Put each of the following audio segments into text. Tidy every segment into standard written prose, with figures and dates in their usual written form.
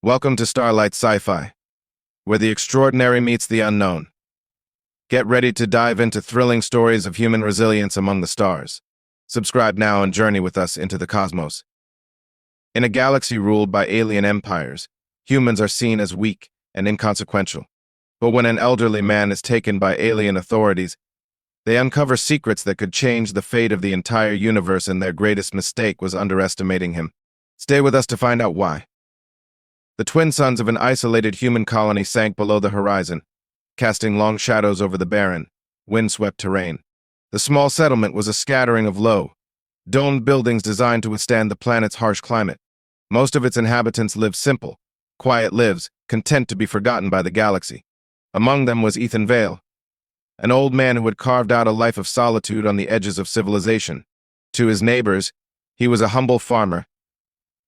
Welcome to Starlight Sci-fi, where the extraordinary meets the unknown. Get ready to dive into thrilling stories of human resilience among the stars. Subscribe now and journey with us into the cosmos. In a galaxy ruled by alien empires, humans are seen as weak and inconsequential. But when an elderly man is taken by alien authorities, they uncover secrets that could change the fate of the entire universe, and their greatest mistake was underestimating him. Stay with us to find out why. The twin suns of an isolated human colony sank below the horizon, casting long shadows over the barren, wind-swept terrain. The small settlement was a scattering of low, domed buildings designed to withstand the planet's harsh climate. Most of its inhabitants lived simple, quiet lives, content to be forgotten by the galaxy. Among them was Ethan Vale, an old man who had carved out a life of solitude on the edges of civilization. To his neighbors, he was a humble farmer,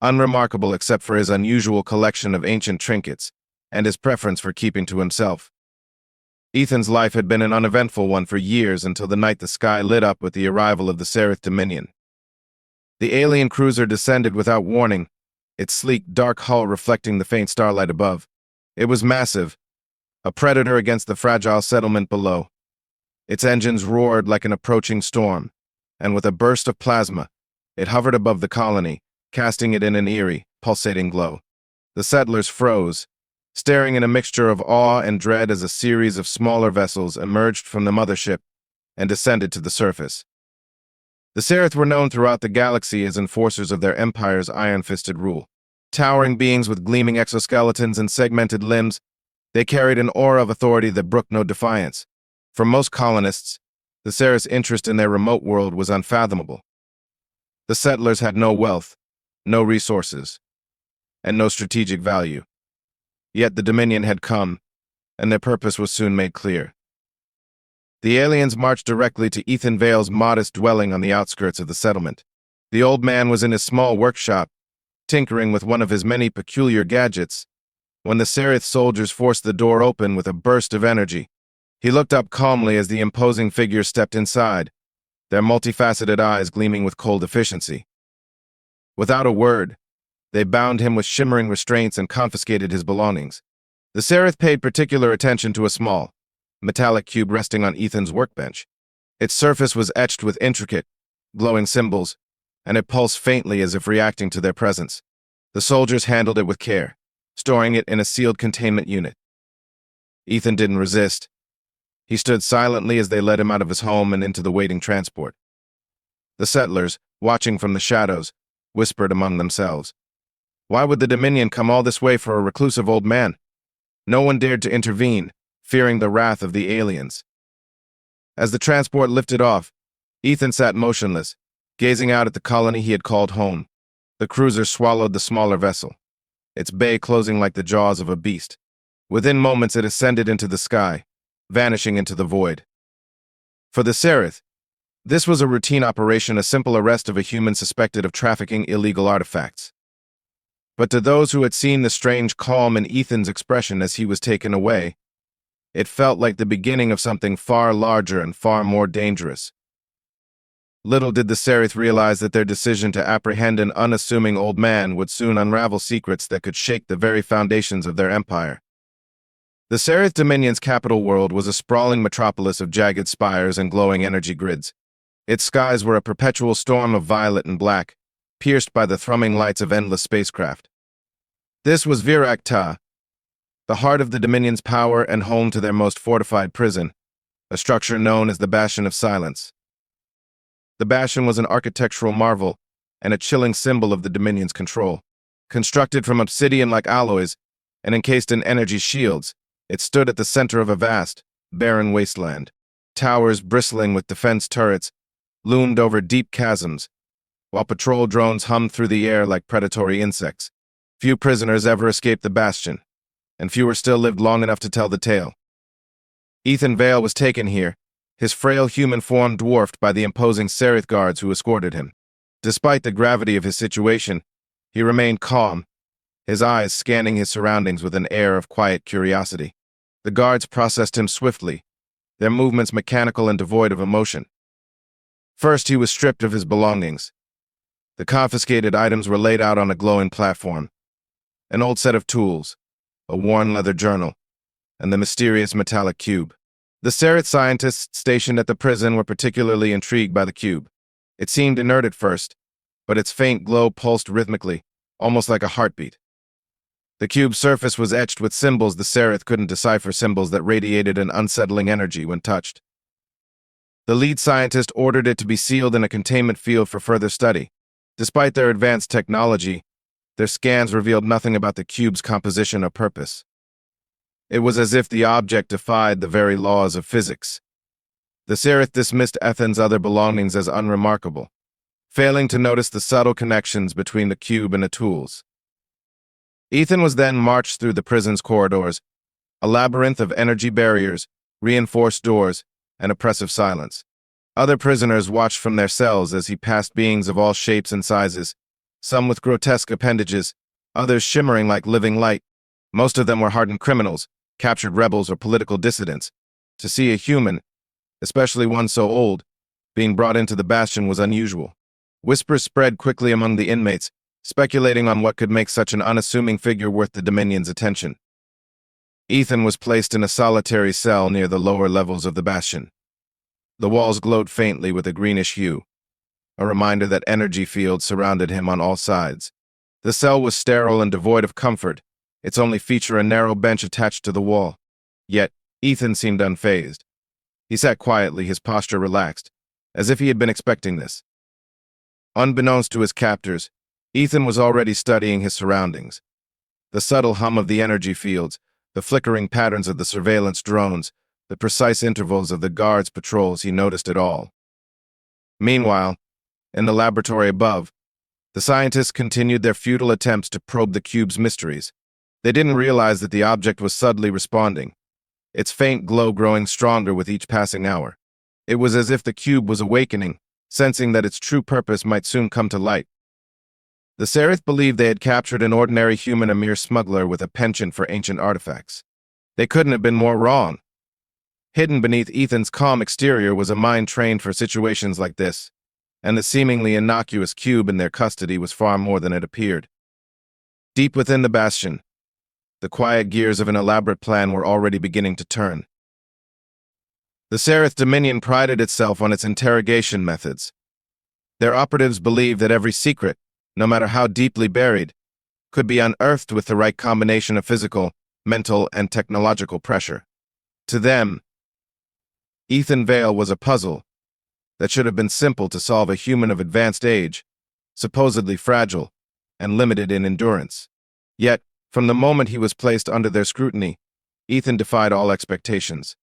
unremarkable except for his unusual collection of ancient trinkets and his preference for keeping to himself. Ethan's life had been an uneventful one for years, until the night the sky lit up with the arrival of the Seraph Dominion. The alien cruiser descended without warning, its sleek, dark hull reflecting the faint starlight above. It was massive, a predator against the fragile settlement below. Its engines roared like an approaching storm, and with a burst of plasma, it hovered above the colony, casting it in an eerie, pulsating glow. The settlers froze, staring in a mixture of awe and dread as a series of smaller vessels emerged from the mothership and descended to the surface. The Seraph were known throughout the galaxy as enforcers of their empire's iron-fisted rule. Towering beings with gleaming exoskeletons and segmented limbs, they carried an aura of authority that brooked no defiance. For most colonists, the Seraph's interest in their remote world was unfathomable. The settlers had no wealth, no resources, and no strategic value. Yet the Dominion had come, and their purpose was soon made clear. The aliens marched directly to Ethan Vale's modest dwelling on the outskirts of the settlement. The old man was in his small workshop, tinkering with one of his many peculiar gadgets, when the Seraph soldiers forced the door open with a burst of energy. He looked up calmly as the imposing figure stepped inside, their multifaceted eyes gleaming with cold efficiency. Without a word, they bound him with shimmering restraints and confiscated his belongings. The Seraph paid particular attention to a small, metallic cube resting on Ethan's workbench. Its surface was etched with intricate, glowing symbols, and it pulsed faintly as if reacting to their presence. The soldiers handled it with care, storing it in a sealed containment unit. Ethan didn't resist. He stood silently as they led him out of his home and into the waiting transport. The settlers, watching from the shadows, whispered among themselves. Why would the Dominion come all this way for a reclusive old man? No one dared to intervene, fearing the wrath of the aliens. As the transport lifted off, Ethan sat motionless, gazing out at the colony he had called home. The cruiser swallowed the smaller vessel, its bay closing like the jaws of a beast. Within moments it ascended into the sky, vanishing into the void. For the Seraph, this was a routine operation, a simple arrest of a human suspected of trafficking illegal artifacts. But to those who had seen the strange calm in Ethan's expression as he was taken away, it felt like the beginning of something far larger and far more dangerous. Little did the Seraph realize that their decision to apprehend an unassuming old man would soon unravel secrets that could shake the very foundations of their empire. The Seraph Dominion's capital world was a sprawling metropolis of jagged spires and glowing energy grids. Its skies were a perpetual storm of violet and black, pierced by the thrumming lights of endless spacecraft. This was Virak Ta, the heart of the Dominion's power and home to their most fortified prison, a structure known as the Bastion of Silence. The Bastion was an architectural marvel and a chilling symbol of the Dominion's control. Constructed from obsidian-like alloys and encased in energy shields, it stood at the center of a vast, barren wasteland. Towers bristling with defense turrets loomed over deep chasms, while patrol drones hummed through the air like predatory insects. Few prisoners ever escaped the Bastion, and fewer still lived long enough to tell the tale. Ethan Vale was taken here, his frail human form dwarfed by the imposing Seraph guards who escorted him. Despite the gravity of his situation, he remained calm, his eyes scanning his surroundings with an air of quiet curiosity. The guards processed him swiftly, their movements mechanical and devoid of emotion. First, he was stripped of his belongings. The confiscated items were laid out on a glowing platform, an old set of tools, a worn leather journal, and the mysterious metallic cube. The Sereth scientists stationed at the prison were particularly intrigued by the cube. It seemed inert at first, but its faint glow pulsed rhythmically, almost like a heartbeat. The cube's surface was etched with symbols the Sereth couldn't decipher, symbols that radiated an unsettling energy when touched. The lead scientist ordered it to be sealed in a containment field for further study. Despite their advanced technology, their scans revealed nothing about the cube's composition or purpose. It was as if the object defied the very laws of physics. The Sereth dismissed Ethan's other belongings as unremarkable, failing to notice the subtle connections between the cube and the tools. Ethan was then marched through the prison's corridors, a labyrinth of energy barriers, reinforced doors, and oppressive silence. Other prisoners watched from their cells as he passed beings of all shapes and sizes, some with grotesque appendages, others shimmering like living light. Most of them were hardened criminals, captured rebels, or political dissidents. To see a human, especially one so old, being brought into the bastion was unusual. Whispers spread quickly among the inmates, speculating on what could make such an unassuming figure worth the Dominion's attention. Ethan was placed in a solitary cell near the lower levels of the bastion. The walls glowed faintly with a greenish hue, a reminder that energy fields surrounded him on all sides. The cell was sterile and devoid of comfort, its only feature a narrow bench attached to the wall. Yet, Ethan seemed unfazed. He sat quietly, his posture relaxed, as if he had been expecting this. Unbeknownst to his captors, Ethan was already studying his surroundings. The subtle hum of the energy fields, the flickering patterns of the surveillance drones, the precise intervals of the guards' patrols, he noticed it all. Meanwhile, in the laboratory above, the scientists continued their futile attempts to probe the cube's mysteries. They didn't realize that the object was subtly responding, its faint glow growing stronger with each passing hour. It was as if the cube was awakening, sensing that its true purpose might soon come to light. The Sereth believed they had captured an ordinary human, a mere smuggler with a penchant for ancient artifacts. They couldn't have been more wrong. Hidden beneath Ethan's calm exterior was a mind trained for situations like this, and the seemingly innocuous cube in their custody was far more than it appeared. Deep within the bastion, the quiet gears of an elaborate plan were already beginning to turn. The Sereth Dominion prided itself on its interrogation methods. Their operatives believed that every secret, no matter how deeply buried, could be unearthed with the right combination of physical, mental, and technological pressure. To them, Ethan Vale was a puzzle that should have been simple to solve. A human of advanced age, supposedly fragile, and limited in endurance. Yet, from the moment he was placed under their scrutiny, Ethan defied all expectations.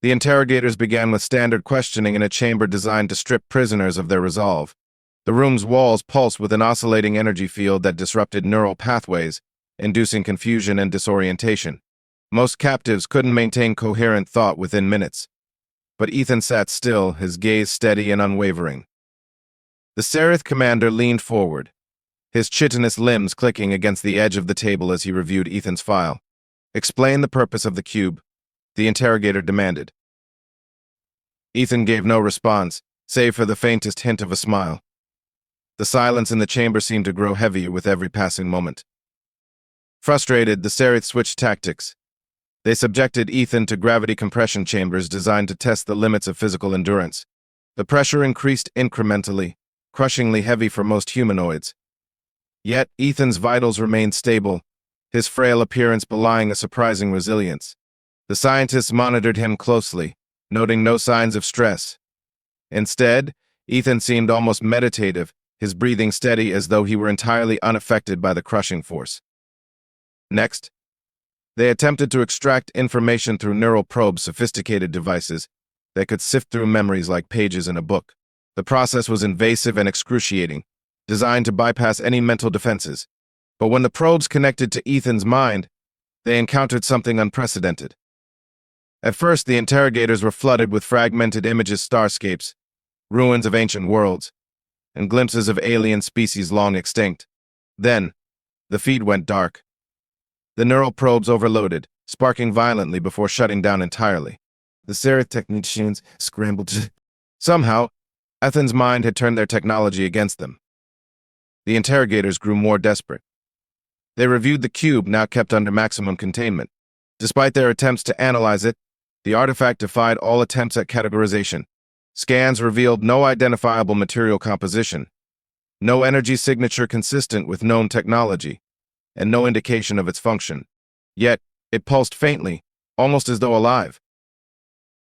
The interrogators began with standard questioning in a chamber designed to strip prisoners of their resolve. The room's walls pulsed with an oscillating energy field that disrupted neural pathways, inducing confusion and disorientation. Most captives couldn't maintain coherent thought within minutes. But Ethan sat still, his gaze steady and unwavering. The Sereth commander leaned forward, his chitinous limbs clicking against the edge of the table as he reviewed Ethan's file. "Explain the purpose of the cube," the interrogator demanded. Ethan gave no response, save for the faintest hint of a smile. The silence in the chamber seemed to grow heavier with every passing moment. Frustrated, the Sereth switched tactics. They subjected Ethan to gravity compression chambers designed to test the limits of physical endurance. The pressure increased incrementally, crushingly heavy for most humanoids. Yet, Ethan's vitals remained stable, his frail appearance belying a surprising resilience. The scientists monitored him closely, noting no signs of stress. Instead, Ethan seemed almost meditative, his breathing steady as though he were entirely unaffected by the crushing force. Next, they attempted to extract information through neural probes, sophisticated devices that could sift through memories like pages in a book. The process was invasive and excruciating, designed to bypass any mental defenses. But when the probes connected to Ethan's mind, they encountered something unprecedented. At first, the interrogators were flooded with fragmented images, starscapes, ruins of ancient worlds, and glimpses of alien species long extinct. Then, the feed went dark. The neural probes overloaded, sparking violently before shutting down entirely. The Sereth technicians scrambled to... Somehow, Ethan's mind had turned their technology against them. The interrogators grew more desperate. They reviewed the cube, now kept under maximum containment. Despite their attempts to analyze it, the artifact defied all attempts at categorization. Scans revealed no identifiable material composition, no energy signature consistent with known technology, and no indication of its function. Yet, it pulsed faintly, almost as though alive.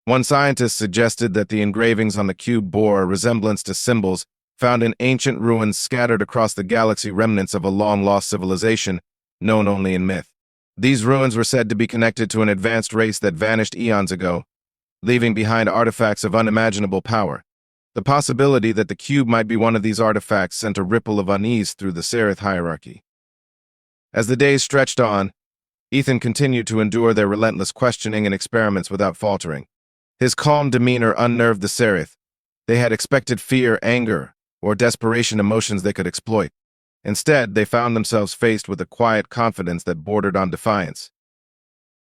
One scientist suggested that the engravings on the cube bore a resemblance to symbols found in ancient ruins scattered across the galaxy, remnants of a long-lost civilization known only in myth. These ruins were said to be connected to an advanced race that vanished eons ago, leaving behind artifacts of unimaginable power. The possibility that the cube might be one of these artifacts sent a ripple of unease through the Seraph hierarchy. As the days stretched on, Ethan continued to endure their relentless questioning and experiments without faltering. His calm demeanor unnerved the Seraph. They had expected fear, anger, or desperation emotions they could exploit. Instead, they found themselves faced with a quiet confidence that bordered on defiance.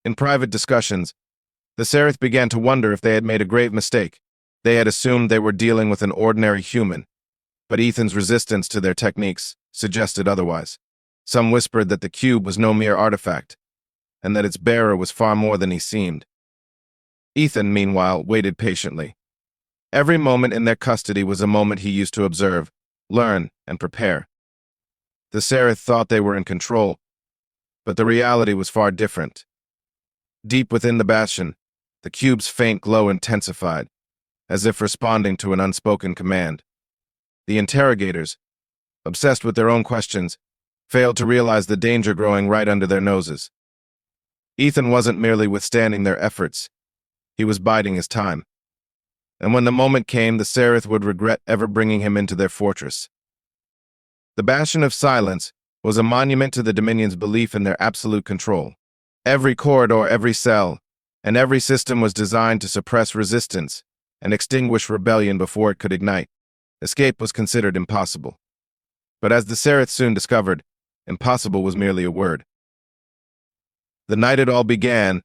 In private discussions, the Seraph began to wonder if they had made a grave mistake. They had assumed they were dealing with an ordinary human, but Ethan's resistance to their techniques suggested otherwise. Some whispered that the cube was no mere artifact, and that its bearer was far more than he seemed. Ethan, meanwhile, waited patiently. Every moment in their custody was a moment he used to observe, learn, and prepare. The Seraph thought they were in control, but the reality was far different. Deep within the bastion, the cube's faint glow intensified, as if responding to an unspoken command. The interrogators, obsessed with their own questions, failed to realize the danger growing right under their noses. Ethan wasn't merely withstanding their efforts, he was biding his time. And when the moment came, the Seraph would regret ever bringing him into their fortress. The Bastion of Silence was a monument to the Dominion's belief in their absolute control. Every corridor, every cell, and every system was designed to suppress resistance and extinguish rebellion before it could ignite. Escape was considered impossible. But as the Seraph soon discovered, impossible was merely a word. The night it all began,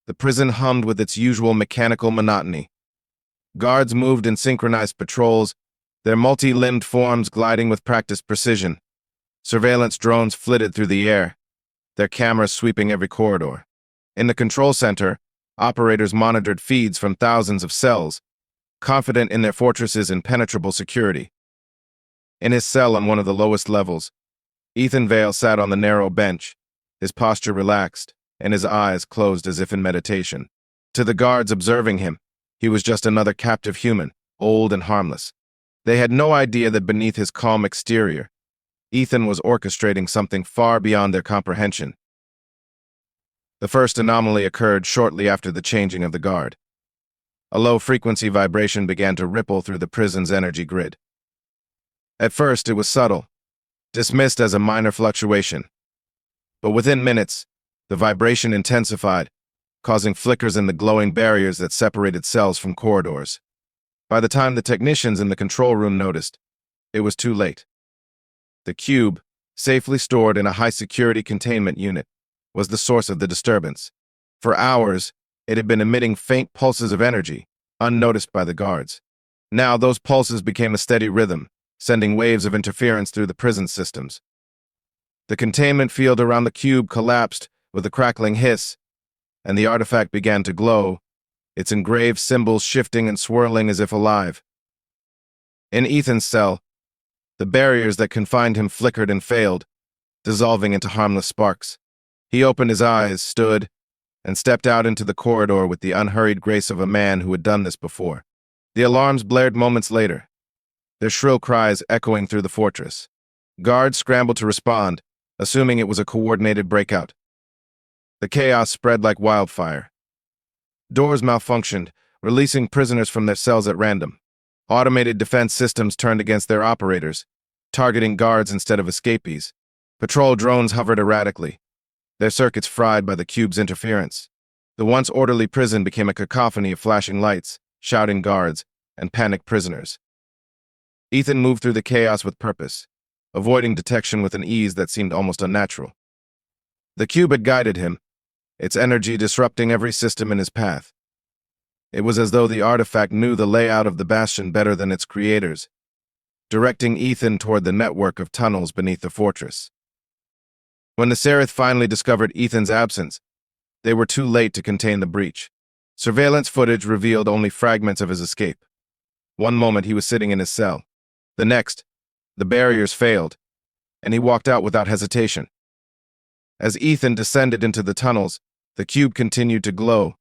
the prison hummed with its usual mechanical monotony. Guards moved in synchronized patrols, their multi-limbed forms gliding with practiced precision. Surveillance drones flitted through the air, their cameras sweeping every corridor. In the control center, operators monitored feeds from thousands of cells, confident in their fortress's impenetrable security. In his cell on one of the lowest levels, Ethan Vale sat on the narrow bench, his posture relaxed, and his eyes closed as if in meditation. To the guards observing him, he was just another captive human, old and harmless. They had no idea that beneath his calm exterior, Ethan was orchestrating something far beyond their comprehension. The first anomaly occurred shortly after the changing of the guard. A low-frequency vibration began to ripple through the prison's energy grid. At first, it was subtle, dismissed as a minor fluctuation. But within minutes, the vibration intensified, causing flickers in the glowing barriers that separated cells from corridors. By the time the technicians in the control room noticed, it was too late. The cube, safely stored in a high-security containment unit, was the source of the disturbance. For hours, it had been emitting faint pulses of energy, unnoticed by the guards. Now those pulses became a steady rhythm, sending waves of interference through the prison systems. The containment field around the cube collapsed with a crackling hiss, and the artifact began to glow, its engraved symbols shifting and swirling as if alive. In Ethan's cell, the barriers that confined him flickered and failed, dissolving into harmless sparks. He opened his eyes, stood, and stepped out into the corridor with the unhurried grace of a man who had done this before. The alarms blared moments later, their shrill cries echoing through the fortress. Guards scrambled to respond, assuming it was a coordinated breakout. The chaos spread like wildfire. Doors malfunctioned, releasing prisoners from their cells at random. Automated defense systems turned against their operators, targeting guards instead of escapees. Patrol drones hovered erratically, their circuits fried by the cube's interference. The once orderly prison became a cacophony of flashing lights, shouting guards, and panicked prisoners. Ethan moved through the chaos with purpose, avoiding detection with an ease that seemed almost unnatural. The cube had guided him, its energy disrupting every system in his path. It was as though the artifact knew the layout of the bastion better than its creators, directing Ethan toward the network of tunnels beneath the fortress. When the Seraph finally discovered Ethan's absence, they were too late to contain the breach. Surveillance footage revealed only fragments of his escape. One moment he was sitting in his cell. The next, the barriers failed, and he walked out without hesitation. As Ethan descended into the tunnels, the cube continued to glow,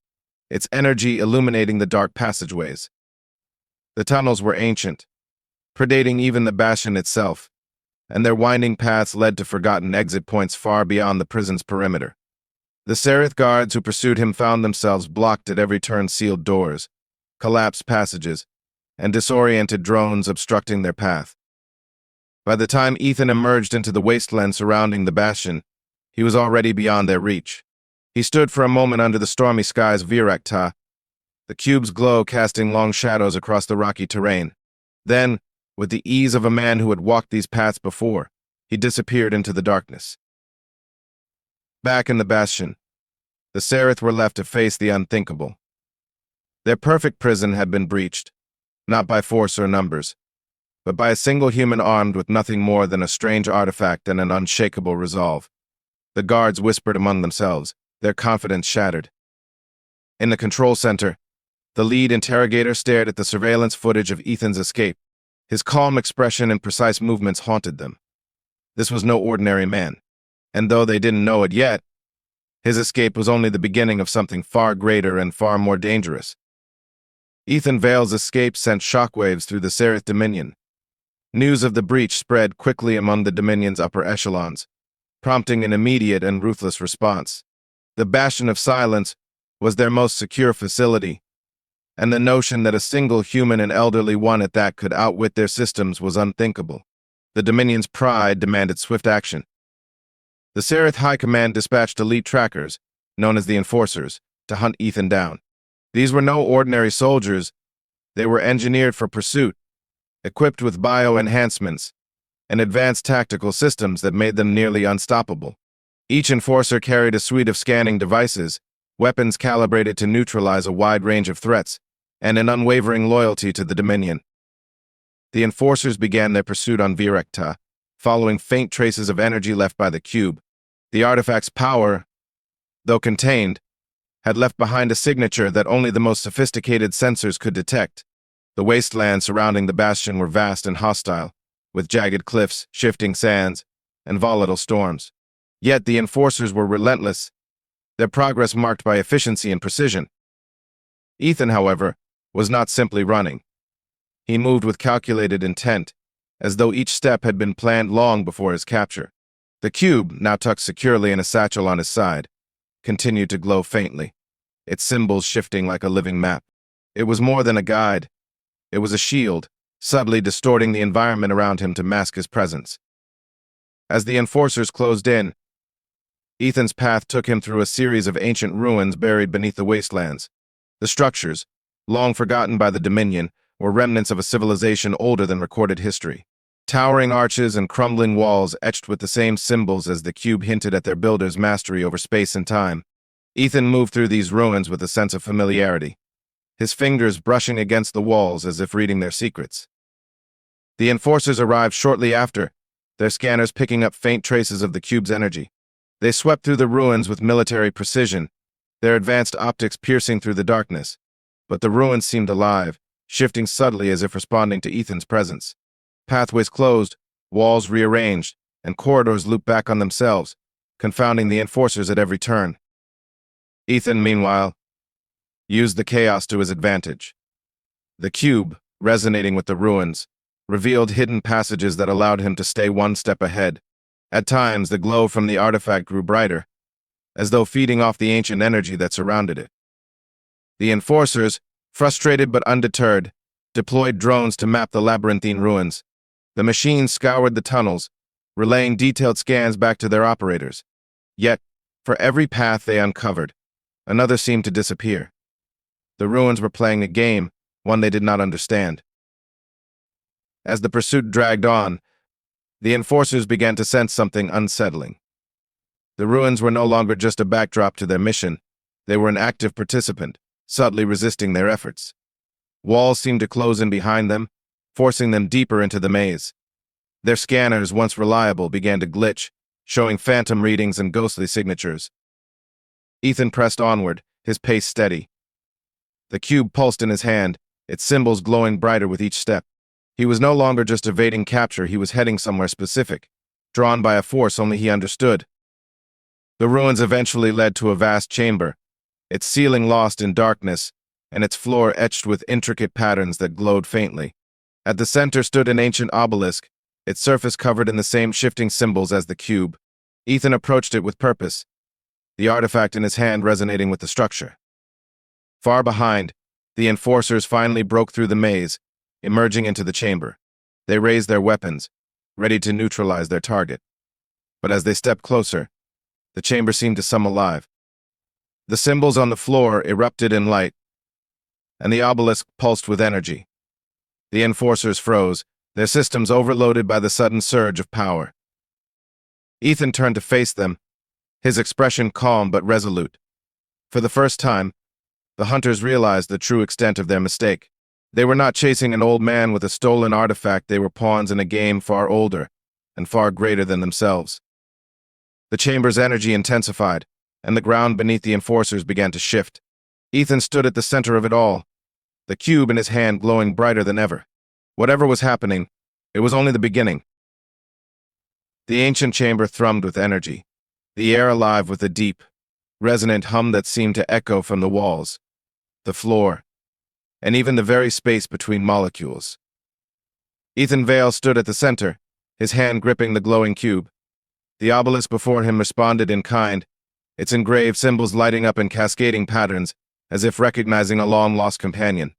its energy illuminating the dark passageways. The tunnels were ancient, predating even the bastion itself, and their winding paths led to forgotten exit points far beyond the prison's perimeter. The Seraph guards who pursued him found themselves blocked at every turn, sealed doors, collapsed passages, and disoriented drones obstructing their path. By the time Ethan emerged into the wasteland surrounding the bastion, he was already beyond their reach. He stood for a moment under the stormy skies of Virakta, the cube's glow casting long shadows across the rocky terrain. Then, with the ease of a man who had walked these paths before, he disappeared into the darkness. Back in the bastion, the Seraph were left to face the unthinkable. Their perfect prison had been breached, not by force or numbers, but by a single human armed with nothing more than a strange artifact and an unshakable resolve. The guards whispered among themselves, their confidence shattered. In the control center, the lead interrogator stared at the surveillance footage of Ethan's escape. His calm expression and precise movements haunted them. This was no ordinary man, and though they didn't know it yet, his escape was only the beginning of something far greater and far more dangerous. Ethan Vale's escape sent shockwaves through the Seraph Dominion. News of the breach spread quickly among the Dominion's upper echelons, prompting an immediate and ruthless response. The Bastion of Silence was their most secure facility, and the notion that a single human and elderly one at that could outwit their systems was unthinkable. The Dominion's pride demanded swift action. The Seraph High Command dispatched elite trackers, known as the Enforcers, to hunt Ethan down. These were no ordinary soldiers. They were engineered for pursuit, equipped with bio-enhancements and advanced tactical systems that made them nearly unstoppable. Each Enforcer carried a suite of scanning devices, weapons calibrated to neutralize a wide range of threats, and an unwavering loyalty to the Dominion. The Enforcers began their pursuit on Virakta, following faint traces of energy left by the cube. The artifact's power, though contained, had left behind a signature that only the most sophisticated sensors could detect. The wastelands surrounding the bastion were vast and hostile, with jagged cliffs, shifting sands, and volatile storms. Yet the Enforcers were relentless, their progress marked by efficiency and precision. Ethan, however, was not simply running. He moved with calculated intent, as though each step had been planned long before his capture. The cube, now tucked securely in a satchel on his side, continued to glow faintly, its symbols shifting like a living map. It was more than a guide. It was a shield, subtly distorting the environment around him to mask his presence. As the Enforcers closed in, Ethan's path took him through a series of ancient ruins buried beneath the wastelands. The structures, long forgotten by the Dominion, were remnants of a civilization older than recorded history. Towering arches and crumbling walls etched with the same symbols as the cube hinted at their builder's mastery over space and time. Ethan moved through these ruins with a sense of familiarity, his fingers brushing against the walls as if reading their secrets. The Enforcers arrived shortly after, their scanners picking up faint traces of the cube's energy. They swept through the ruins with military precision, their advanced optics piercing through the darkness. But the ruins seemed alive, shifting subtly as if responding to Ethan's presence. Pathways closed, walls rearranged, and corridors looped back on themselves, confounding the Enforcers at every turn. Ethan, meanwhile, used the chaos to his advantage. The cube, resonating with the ruins, revealed hidden passages that allowed him to stay one step ahead. At times, the glow from the artifact grew brighter, as though feeding off the ancient energy that surrounded it. The Enforcers, frustrated but undeterred, deployed drones to map the labyrinthine ruins. The machines scoured the tunnels, relaying detailed scans back to their operators. Yet, for every path they uncovered, another seemed to disappear. The ruins were playing a game, one they did not understand. As the pursuit dragged on, the Enforcers began to sense something unsettling. The ruins were no longer just a backdrop to their mission. They were an active participant, subtly resisting their efforts. Walls seemed to close in behind them, forcing them deeper into the maze. Their scanners, once reliable, began to glitch, showing phantom readings and ghostly signatures. Ethan pressed onward, his pace steady. The cube pulsed in his hand, its symbols glowing brighter with each step. He was no longer just evading capture, he was heading somewhere specific, drawn by a force only he understood. The ruins eventually led to a vast chamber, its ceiling lost in darkness, and its floor etched with intricate patterns that glowed faintly. At the center stood an ancient obelisk, its surface covered in the same shifting symbols as the cube. Ethan approached it with purpose, the artifact in his hand resonating with the structure. Far behind, the enforcers finally broke through the maze, emerging into the chamber. They raised their weapons, ready to neutralize their target. But as they stepped closer, the chamber seemed to come alive. The symbols on the floor erupted in light, and the obelisk pulsed with energy. The enforcers froze, their systems overloaded by the sudden surge of power. Ethan turned to face them, his expression calm but resolute. For the first time, the hunters realized the true extent of their mistake. They were not chasing an old man with a stolen artifact, they were pawns in a game far older and far greater than themselves. The chamber's energy intensified, and the ground beneath the enforcers began to shift. Ethan stood at the center of it all, the cube in his hand glowing brighter than ever. Whatever was happening, it was only the beginning. The ancient chamber thrummed with energy, the air alive with a deep, resonant hum that seemed to echo from the walls, the floor, and even the very space between molecules. Ethan Vale stood at the center, his hand gripping the glowing cube. The obelisk before him responded in kind, its engraved symbols lighting up in cascading patterns, as if recognizing a long-lost companion.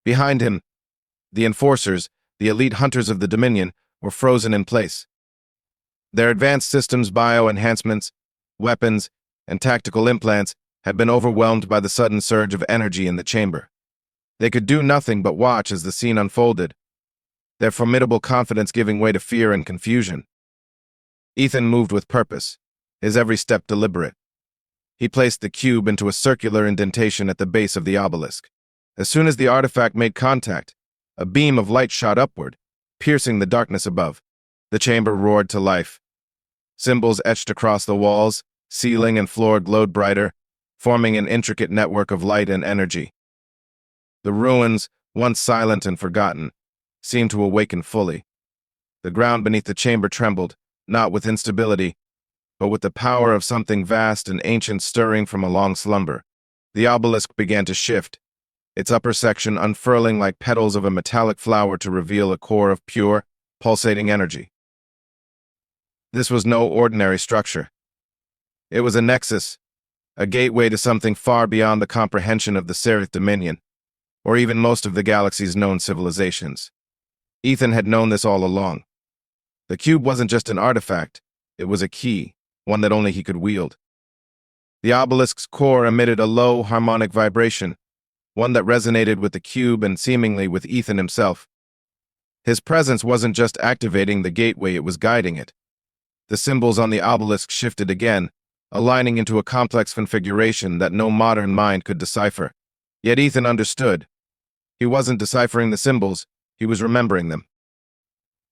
Behind him, the enforcers, the elite hunters of the Dominion, were frozen in place. Their advanced systems, bio-enhancements, weapons, and tactical implants had been overwhelmed by the sudden surge of energy in the chamber. They could do nothing but watch as the scene unfolded, their formidable confidence giving way to fear and confusion. Ethan moved with purpose, his every step deliberate. He placed the cube into a circular indentation at the base of the obelisk. As soon as the artifact made contact, a beam of light shot upward, piercing the darkness above. The chamber roared to life. Symbols etched across the walls, ceiling and floor glowed brighter, forming an intricate network of light and energy. The ruins, once silent and forgotten, seemed to awaken fully. The ground beneath the chamber trembled, not with instability, but with the power of something vast and ancient stirring from a long slumber. The obelisk began to shift, its upper section unfurling like petals of a metallic flower to reveal a core of pure, pulsating energy. This was no ordinary structure. It was a nexus, a gateway to something far beyond the comprehension of the Seraph Dominion, or even most of the galaxy's known civilizations. Ethan had known this all along. The cube wasn't just an artifact, it was a key, one that only he could wield. The obelisk's core emitted a low, harmonic vibration, one that resonated with the cube and seemingly with Ethan himself. His presence wasn't just activating the gateway, it was guiding it. The symbols on the obelisk shifted again, aligning into a complex configuration that no modern mind could decipher. Yet Ethan understood. He wasn't deciphering the symbols, he was remembering them.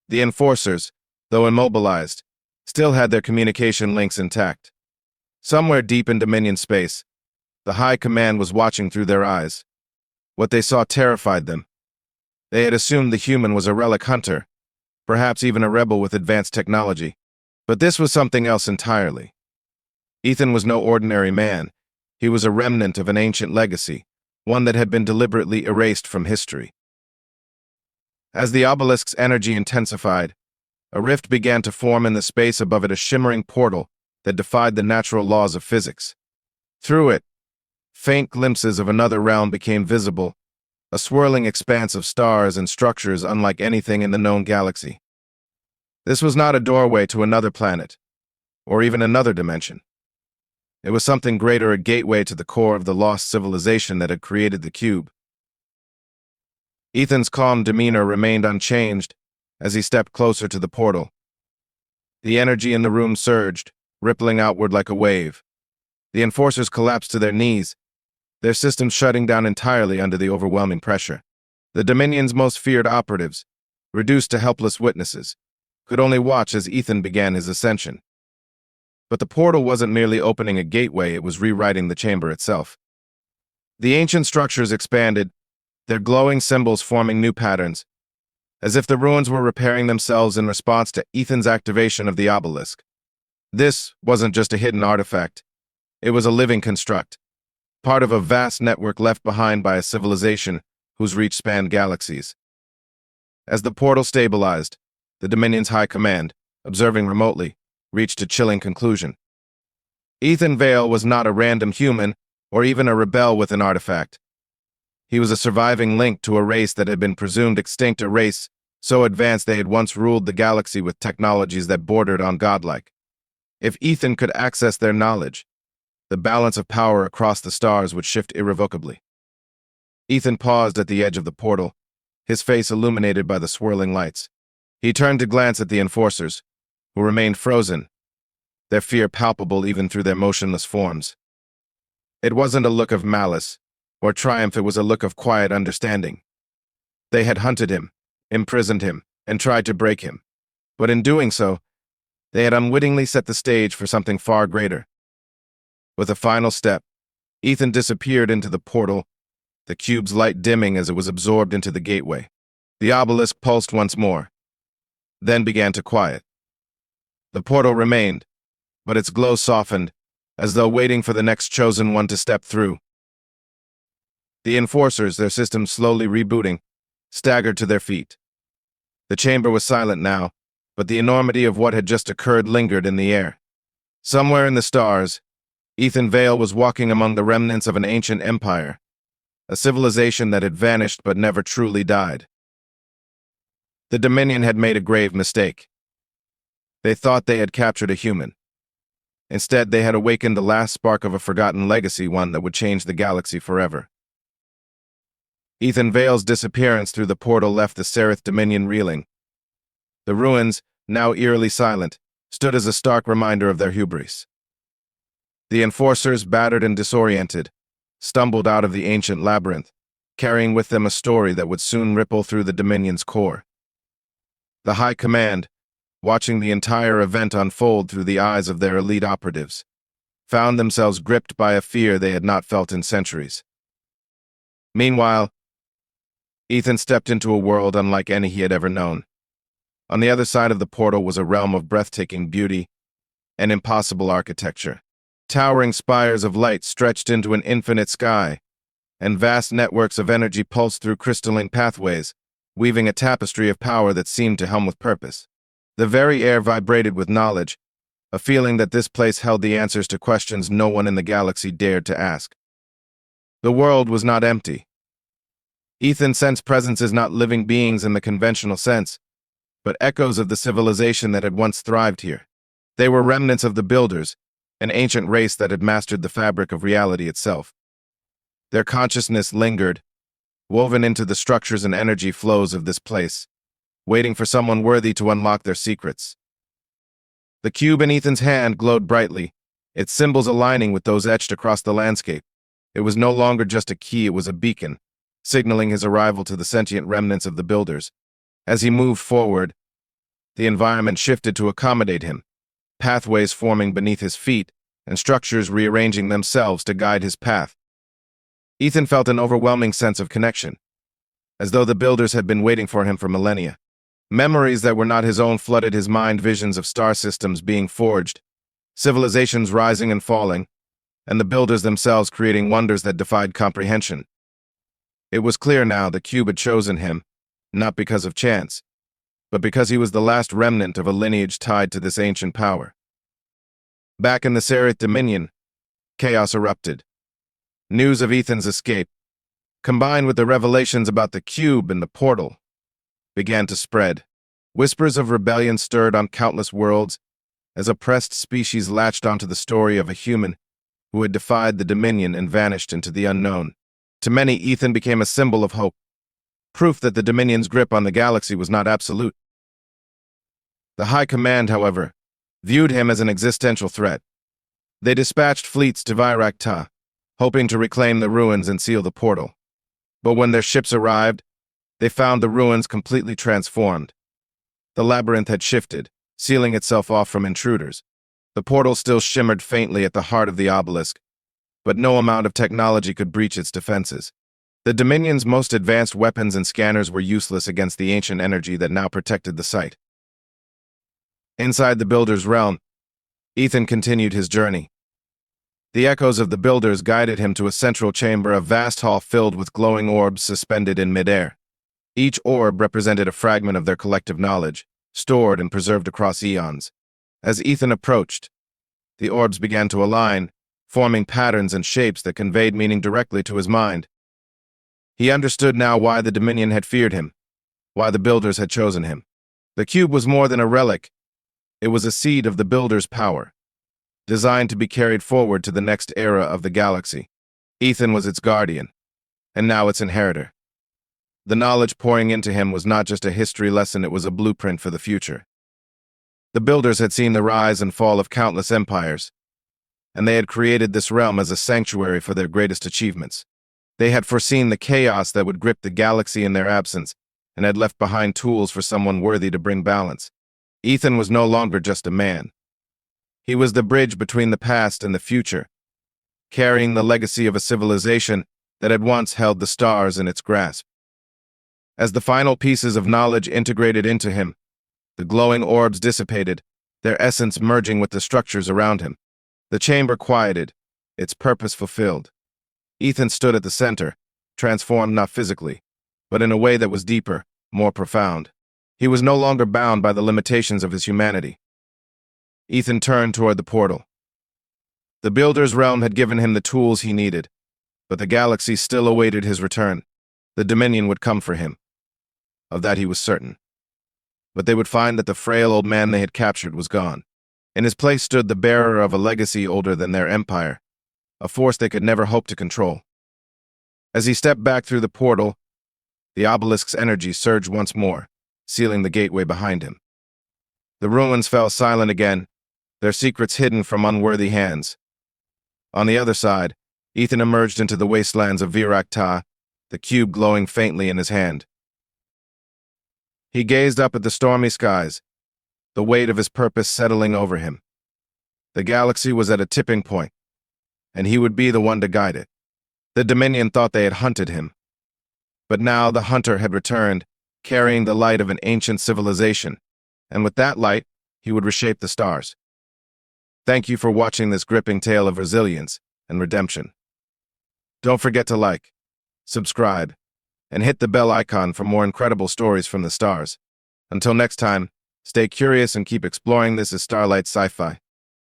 The enforcers, though immobilized, still had their communication links intact. Somewhere deep in Dominion space, the High Command was watching through their eyes. What they saw terrified them. They had assumed the human was a relic hunter, perhaps even a rebel with advanced technology. But this was something else entirely. Ethan was no ordinary man. He was a remnant of an ancient legacy, one that had been deliberately erased from history. As the obelisk's energy intensified, a rift began to form in the space above it, a shimmering portal that defied the natural laws of physics. Through it, faint glimpses of another realm became visible, a swirling expanse of stars and structures unlike anything in the known galaxy. This was not a doorway to another planet, or even another dimension. It was something greater, a gateway to the core of the lost civilization that had created the cube. Ethan's calm demeanor remained unchanged as he stepped closer to the portal. The energy in the room surged, rippling outward like a wave. The enforcers collapsed to their knees, their systems shutting down entirely under the overwhelming pressure. The Dominion's most feared operatives, reduced to helpless witnesses, could only watch as Ethan began his ascension. But the portal wasn't merely opening a gateway, it was rewriting the chamber itself. The ancient structures expanded, their glowing symbols forming new patterns, as if the ruins were repairing themselves in response to Ethan's activation of the obelisk. This wasn't just a hidden artifact. It was a living construct, part of a vast network left behind by a civilization whose reach spanned galaxies. As the portal stabilized, the Dominion's high command, observing remotely, reached a chilling conclusion. Ethan Vale was not a random human or even a rebel with an artifact. He was a surviving link to a race that had been presumed extinct, a race so advanced they had once ruled the galaxy with technologies that bordered on godlike. If Ethan could access their knowledge, the balance of power across the stars would shift irrevocably. Ethan paused at the edge of the portal, his face illuminated by the swirling lights. He turned to glance at the enforcers, who remained frozen, their fear palpable even through their motionless forms. It wasn't a look of malice or triumph, it was a look of quiet understanding. They had hunted him, imprisoned him, and tried to break him. But in doing so, they had unwittingly set the stage for something far greater. With a final step, Ethan disappeared into the portal, the cube's light dimming as it was absorbed into the gateway. The obelisk pulsed once more, then began to quiet. The portal remained, but its glow softened, as though waiting for the next chosen one to step through. The enforcers, their systems slowly rebooting, staggered to their feet. The chamber was silent now, but the enormity of what had just occurred lingered in the air. Somewhere in the stars, Ethan Vale was walking among the remnants of an ancient empire, a civilization that had vanished but never truly died. The Dominion had made a grave mistake. They thought they had captured a human. Instead, they had awakened the last spark of a forgotten legacy, one that would change the galaxy forever. Ethan Vale's disappearance through the portal left the Seraph Dominion reeling. The ruins, now eerily silent, stood as a stark reminder of their hubris. The enforcers, battered and disoriented, stumbled out of the ancient labyrinth, carrying with them a story that would soon ripple through the Dominion's core. The High Command, watching the entire event unfold through the eyes of their elite operatives, found themselves gripped by a fear they had not felt in centuries. Meanwhile, Ethan stepped into a world unlike any he had ever known. On the other side of the portal was a realm of breathtaking beauty and impossible architecture. Towering spires of light stretched into an infinite sky, and vast networks of energy pulsed through crystalline pathways, weaving a tapestry of power that seemed to hum with purpose. The very air vibrated with knowledge, a feeling that this place held the answers to questions no one in the galaxy dared to ask. The world was not empty. Ethan sensed presences not living beings in the conventional sense, but echoes of the civilization that had once thrived here. They were remnants of the Builders, an ancient race that had mastered the fabric of reality itself. Their consciousness lingered, woven into the structures and energy flows of this place, waiting for someone worthy to unlock their secrets. The cube in Ethan's hand glowed brightly, its symbols aligning with those etched across the landscape. It was no longer just a key, it was a beacon, signaling his arrival to the sentient remnants of the Builders. As he moved forward, the environment shifted to accommodate him, pathways forming beneath his feet and structures rearranging themselves to guide his path. Ethan felt an overwhelming sense of connection, as though the Builders had been waiting for him for millennia. Memories that were not his own flooded his mind, visions of star systems being forged, civilizations rising and falling, and the Builders themselves creating wonders that defied comprehension. It was clear now the cube had chosen him, not because of chance, but because he was the last remnant of a lineage tied to this ancient power. Back in the Seraph Dominion, chaos erupted. News of Ethan's escape, combined with the revelations about the cube and the portal, began to spread. Whispers of rebellion stirred on countless worlds as oppressed species latched onto the story of a human who had defied the Dominion and vanished into the unknown. To many, Ethan became a symbol of hope, proof that the Dominion's grip on the galaxy was not absolute. The High Command, however, viewed him as an existential threat. They dispatched fleets to Virak-Ta, hoping to reclaim the ruins and seal the portal. But when their ships arrived, they found the ruins completely transformed. The labyrinth had shifted, sealing itself off from intruders. The portal still shimmered faintly at the heart of the obelisk, but no amount of technology could breach its defenses. The Dominion's most advanced weapons and scanners were useless against the ancient energy that now protected the site. Inside the Builder's realm, Ethan continued his journey. The echoes of the Builders guided him to a central chamber, a vast hall filled with glowing orbs suspended in midair. Each orb represented a fragment of their collective knowledge, stored and preserved across eons. As Ethan approached, the orbs began to align, forming patterns and shapes that conveyed meaning directly to his mind. He understood now why the Dominion had feared him, why the Builders had chosen him. The cube was more than a relic. It was a seed of the Builders' power, designed to be carried forward to the next era of the galaxy. Ethan was its guardian, and now its inheritor. The knowledge pouring into him was not just a history lesson, it was a blueprint for the future. The Builders had seen the rise and fall of countless empires, and they had created this realm as a sanctuary for their greatest achievements. They had foreseen the chaos that would grip the galaxy in their absence, and had left behind tools for someone worthy to bring balance. Ethan was no longer just a man. He was the bridge between the past and the future, carrying the legacy of a civilization that had once held the stars in its grasp. As the final pieces of knowledge integrated into him, the glowing orbs dissipated, their essence merging with the structures around him. The chamber quieted, its purpose fulfilled. Ethan stood at the center, transformed not physically, but in a way that was deeper, more profound. He was no longer bound by the limitations of his humanity. Ethan turned toward the portal. The Builder's realm had given him the tools he needed, but the galaxy still awaited his return. The Dominion would come for him. Of that he was certain. But they would find that the frail old man they had captured was gone. In his place stood the bearer of a legacy older than their empire, a force they could never hope to control. As he stepped back through the portal, the obelisk's energy surged once more, sealing the gateway behind him. The ruins fell silent again, their secrets hidden from unworthy hands. On the other side, Ethan emerged into the wastelands of Virak-Ta, the cube glowing faintly in his hand. He gazed up at the stormy skies, the weight of his purpose settling over him. The galaxy was at a tipping point, and he would be the one to guide it. The Dominion thought they had hunted him, but now the hunter had returned, carrying the light of an ancient civilization, and with that light, he would reshape the stars. Thank you for watching this gripping tale of resilience and redemption. Don't forget to like, subscribe, and hit the bell icon for more incredible stories from the stars. Until next time, stay curious and keep exploring. This is Starlight Sci-Fi.